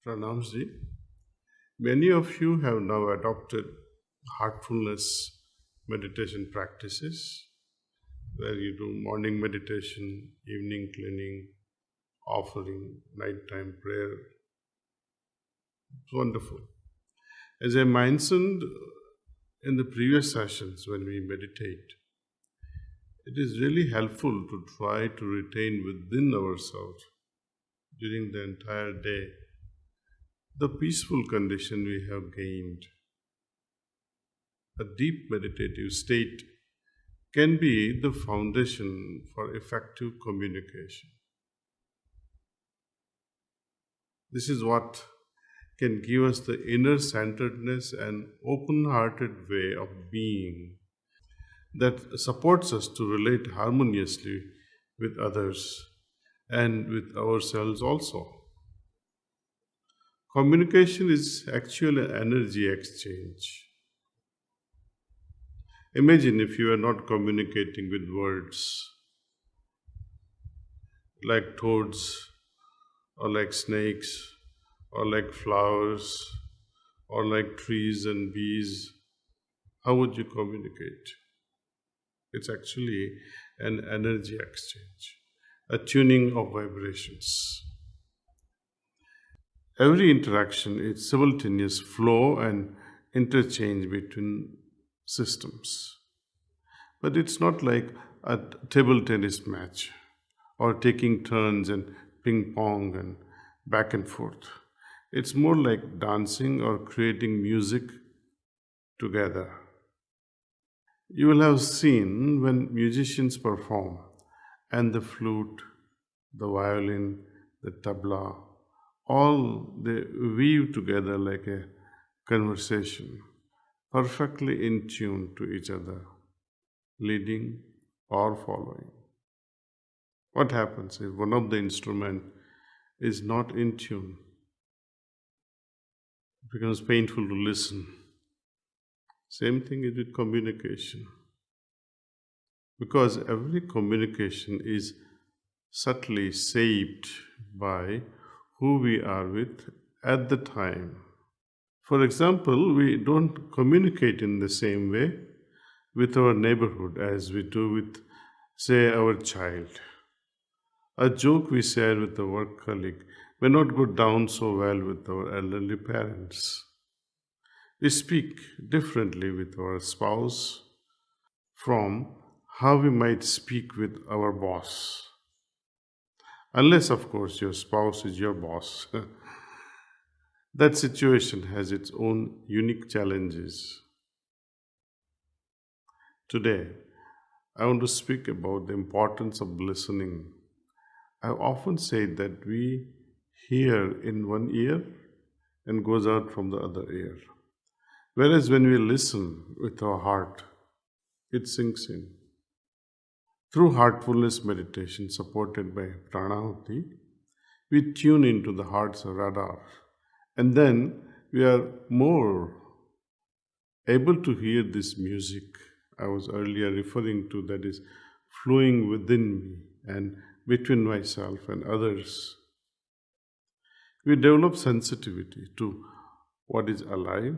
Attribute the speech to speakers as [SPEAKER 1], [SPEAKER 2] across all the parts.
[SPEAKER 1] Pranamji, many of you have now adopted heartfulness meditation practices where you do morning meditation, evening cleaning, offering, nighttime prayer. It's wonderful. As I mentioned in the previous sessions when we meditate, it is really helpful to try to retain within ourselves during the entire day the peaceful condition we have gained. A deep meditative state can be the foundation for effective communication. This is what can give us the inner centeredness and open hearted way of being that supports us to relate harmoniously with others and with ourselves also. Communication is actually an energy exchange. Imagine if you are not communicating with words like toads or like snakes or like flowers or like trees and bees. How would you communicate? It's actually an energy exchange, a tuning of vibrations. Every interaction is simultaneous flow and interchange between systems. But it's not like a table tennis match or taking turns and ping pong and back and forth. It's more like dancing or creating music together. You will have seen when musicians perform and the flute, the violin, the tabla, all they weave together like a conversation, perfectly in tune to each other, leading or following. What happens if one of the instrument is not in tune? It becomes painful to listen. Same thing is with communication. Because every communication is subtly shaped by who we are with at the time. For example, we don't communicate in the same way with our neighborhood as we do with, say, our child. A joke we share with a work colleague may not go down so well with our elderly parents. We speak differently with our spouse from how we might speak with our boss. Unless, of course, your spouse is your boss. That situation has its own unique challenges. Today, I want to speak about the importance of listening. I've often said that we hear in one ear and goes out from the other ear. Whereas when we listen with our heart, it sinks in. Through heartfulness meditation supported by pranayama, we tune into the heart's radar, and then we are more able to hear this music I was earlier referring to that is flowing within me and between myself and others. We develop sensitivity to what is alive,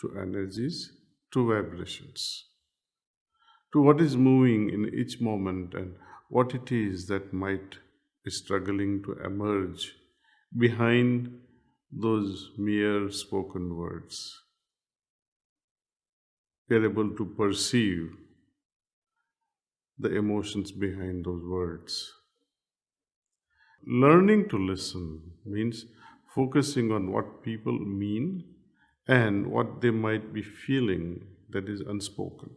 [SPEAKER 1] to energies, to vibrations, to what is moving in each moment and what it is that might be struggling to emerge behind those mere spoken words. We are able to perceive the emotions behind those words. Learning to listen means focusing on what people mean and what they might be feeling that is unspoken.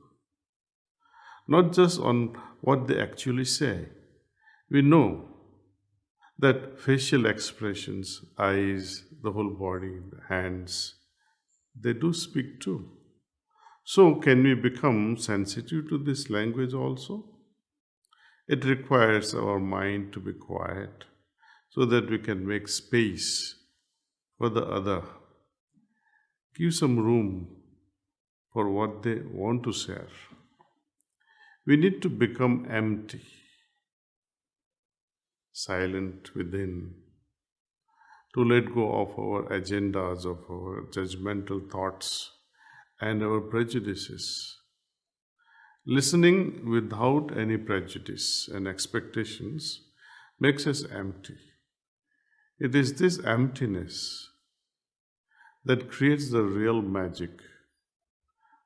[SPEAKER 1] Not just on what they actually say. We know that facial expressions, eyes, the whole body, the hands, they do speak too. So, can we become sensitive to this language also? It requires our mind to be quiet so that we can make space for the other. Give some room for what they want to share. We need to become empty, silent within, to let go of our agendas, of our judgmental thoughts, and our prejudices. Listening without any prejudice and expectations makes us empty. It is this emptiness that creates the real magic.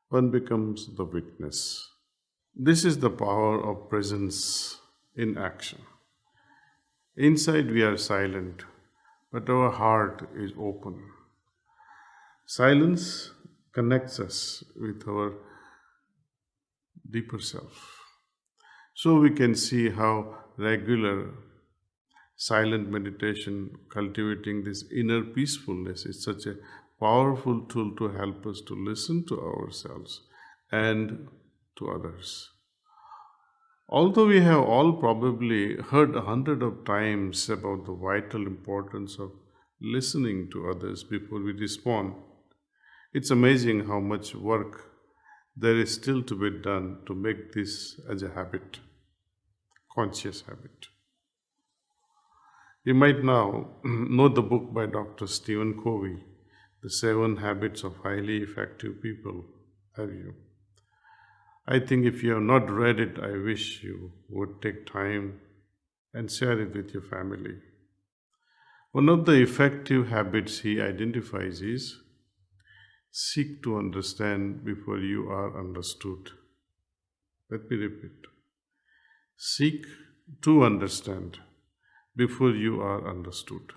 [SPEAKER 1] One becomes the witness. This is the power of presence in action. Inside we are silent, but our heart is open. Silence connects us with our deeper self. So we can see how regular silent meditation, cultivating this inner peacefulness, is such a powerful tool to help us to listen to ourselves and to others. Although we have all probably heard 100 of times about the vital importance of listening to others before we respond, it's amazing how much work there is still to be done to make this as a habit, conscious habit. You might now know the book by Dr. Stephen Covey, The 7 Habits of Highly Effective People. Have you? I think if you have not read it, I wish you would take time and share it with your family. One of the effective habits he identifies is seek to understand before you are understood. Let me repeat. Seek to understand before you are understood.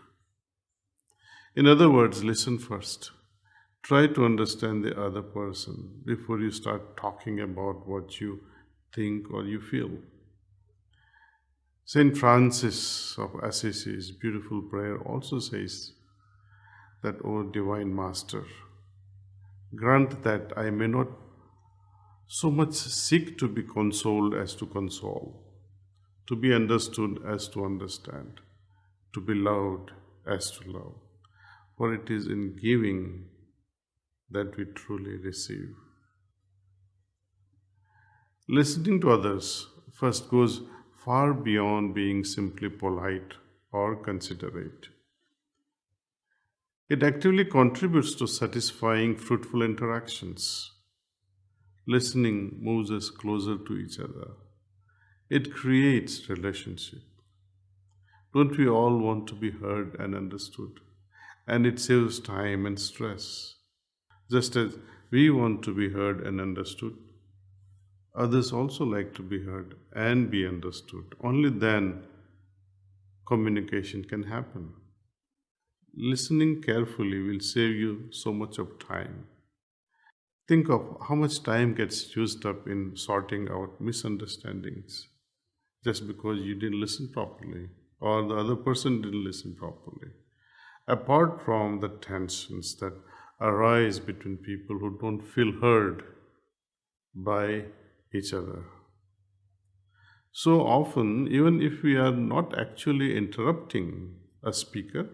[SPEAKER 1] In other words, listen first. Try to understand the other person before you start talking about what you think or you feel. Saint Francis of Assisi's beautiful prayer also says that, O Divine Master, grant that I may not so much seek to be consoled as to console, to be understood as to understand, to be loved as to love. For it is in giving that we truly receive. Listening to others first goes far beyond being simply polite or considerate. It actively contributes to satisfying, fruitful interactions. Listening moves us closer to each other. It creates relationship. Don't we all want to be heard and understood? And it saves time and stress. Just as we want to be heard and understood, others also like to be heard and be understood. Only then communication can happen. Listening carefully will save you so much of time. Think of how much time gets used up in sorting out misunderstandings just because you didn't listen properly or the other person didn't listen properly. Apart from the tensions that arise between people who don't feel heard by each other. So often, even if we are not actually interrupting a speaker,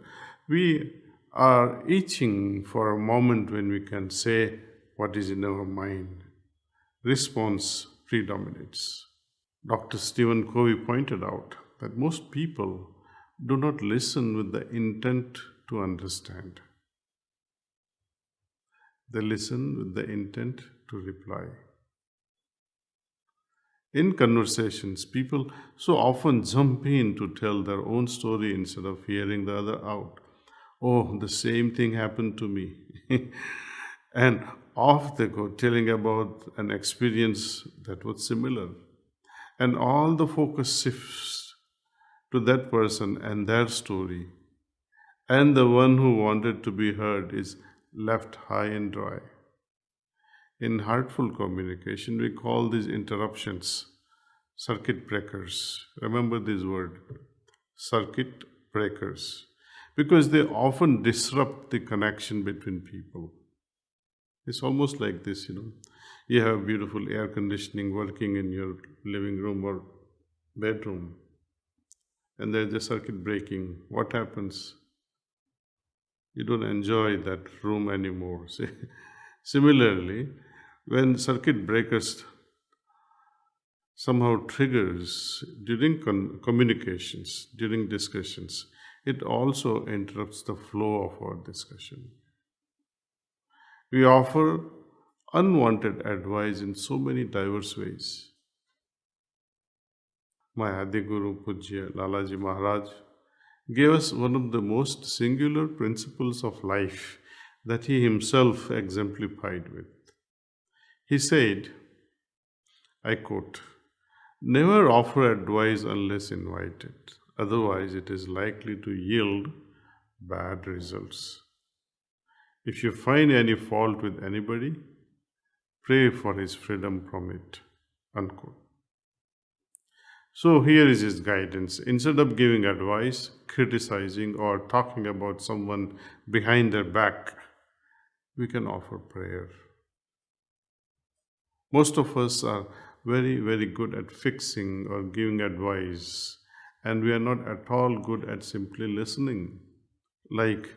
[SPEAKER 1] we are itching for a moment when we can say what is in our mind. Response predominates. Dr. Stephen Covey pointed out that most people do not listen with the intent to understand. They listen with the intent to reply. In conversations, people so often jump in to tell their own story instead of hearing the other out. Oh, the same thing happened to me. And off they go, telling about an experience that was similar. And all the focus shifts to that person and their story. And the one who wanted to be heard is left high and dry. In heartful communication, we call these interruptions circuit breakers. Remember this word, circuit breakers, because they often disrupt the connection between people. It's almost like this, You have beautiful air conditioning working in your living room or bedroom, and there's a circuit breaking. What happens? You don't enjoy that room anymore. Similarly, when circuit breakers somehow triggers during communications, during discussions, it also interrupts the flow of our discussion. We offer unwanted advice in so many diverse ways. My Adiguru Pujya Lalaji Maharaj gave us one of the most singular principles of life that he himself exemplified with. He said, I quote, never offer advice unless invited, otherwise, it is likely to yield bad results. If you find any fault with anybody, pray for his freedom from it. Unquote. So here is his guidance. Instead of giving advice, criticizing, or talking about someone behind their back, we can offer prayer. Most of us are very, very good at fixing or giving advice, and we are not at all good at simply listening. Like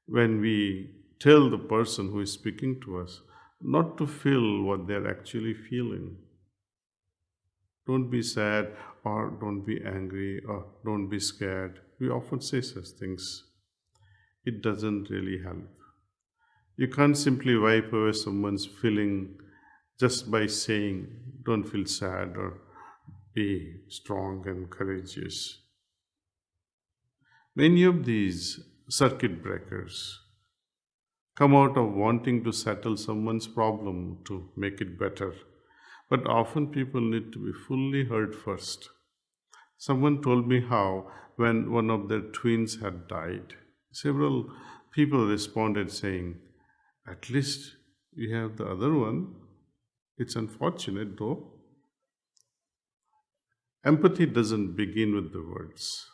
[SPEAKER 1] when we tell the person who is speaking to us not to feel what they're actually feeling. Don't be sad, or don't be angry, or don't be scared. We often say such things. It doesn't really help. You can't simply wipe away someone's feeling just by saying, don't feel sad or be strong and courageous. Many of these circuit breakers come out of wanting to settle someone's problem to make it better. But often people need to be fully heard first. Someone told me how, when one of their twins had died, several people responded saying, at least we have the other one. It's unfortunate though. Empathy doesn't begin with the words,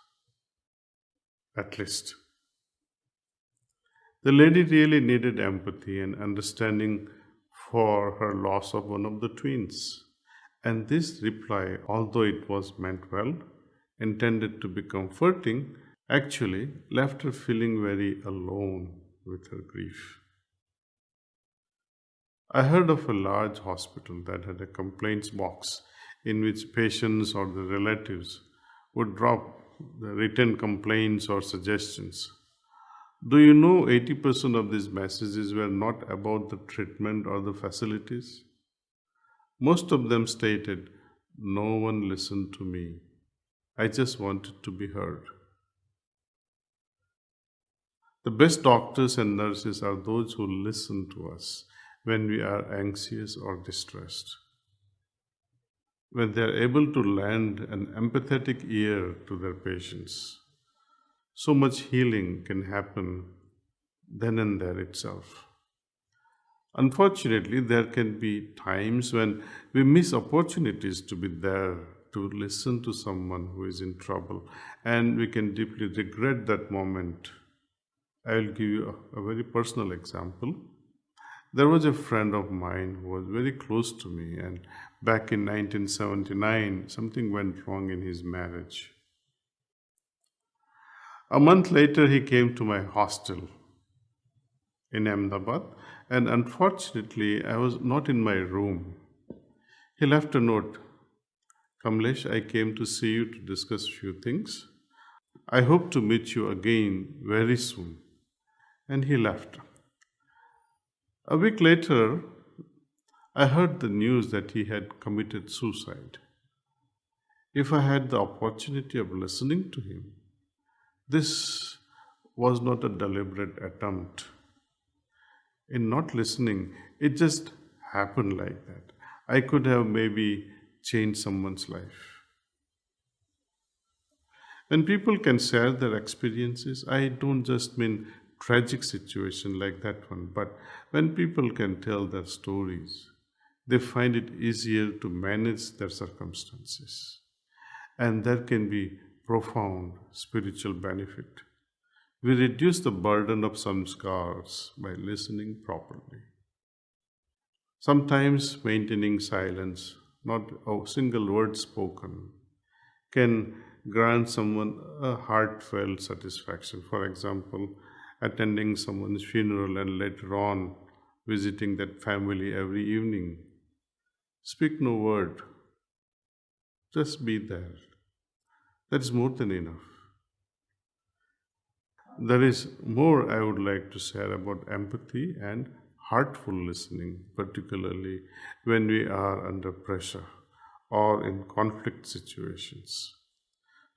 [SPEAKER 1] at least. The lady really needed empathy and understanding for her loss of one of the twins. And this reply, although it was meant well, intended to be comforting, actually left her feeling very alone with her grief. I heard of a large hospital that had a complaints box in which patients or the relatives would drop the written complaints or suggestions. Do you know 80% of these messages were not about the treatment or the facilities? Most of them stated, no one listened to me. I just wanted to be heard. The best doctors and nurses are those who listen to us when we are anxious or distressed. When they are able to lend an empathetic ear to their patients, so much healing can happen then and there itself. Unfortunately, there can be times when we miss opportunities to be there to listen to someone who is in trouble, and we can deeply regret that moment. I will give you a very personal example. There was a friend of mine who was very close to me, and back in 1979, something went wrong in his marriage. A month later, he came to my hostel in Ahmedabad, and unfortunately, I was not in my room. He left a note. Kamlesh, I came to see you to discuss few things. I hope to meet you again very soon. And he left. A week later, I heard the news that he had committed suicide. If I had the opportunity of listening to him, this was not a deliberate attempt. In not listening, it just happened like that. I could have maybe changed someone's life. When people can share their experiences, I don't just mean tragic situation like that one, but when people can tell their stories, they find it easier to manage their circumstances. And there can be profound spiritual benefit. We reduce the burden of some scars by listening properly. Sometimes maintaining silence, not a single word spoken, can grant someone a heartfelt satisfaction. For example, attending someone's funeral and later on visiting that family every evening. Speak no word, just be there. That is more than enough. There is more I would like to share about empathy and heartful listening, particularly when we are under pressure or in conflict situations.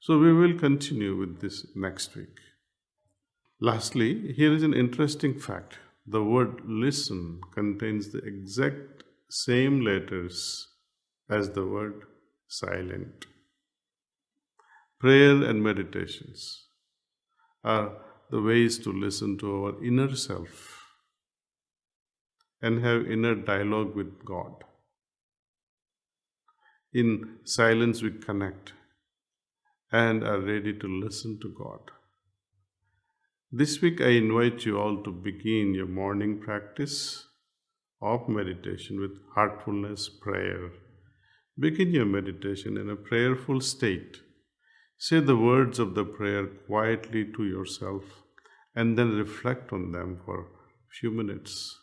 [SPEAKER 1] So, we will continue with this next week. Lastly, here is an interesting fact: the word listen contains the exact same letters as the word silent. Prayer and meditations are the ways to listen to our inner self and have inner dialogue with God. In silence, we connect and are ready to listen to God. This week, I invite you all to begin your morning practice of meditation with heartfulness prayer. Begin your meditation in a prayerful state. Say the words of the prayer quietly to yourself and then reflect on them for a few minutes.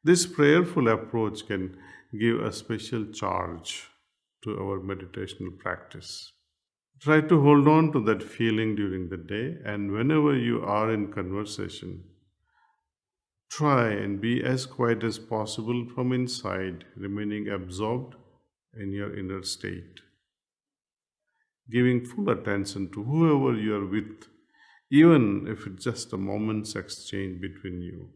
[SPEAKER 1] This prayerful approach can give a special charge to our meditational practice. Try to hold on to that feeling during the day, and whenever you are in conversation, try and be as quiet as possible from inside, remaining absorbed in your inner state, giving full attention to whoever you are with, even if it's just a moment's exchange between you.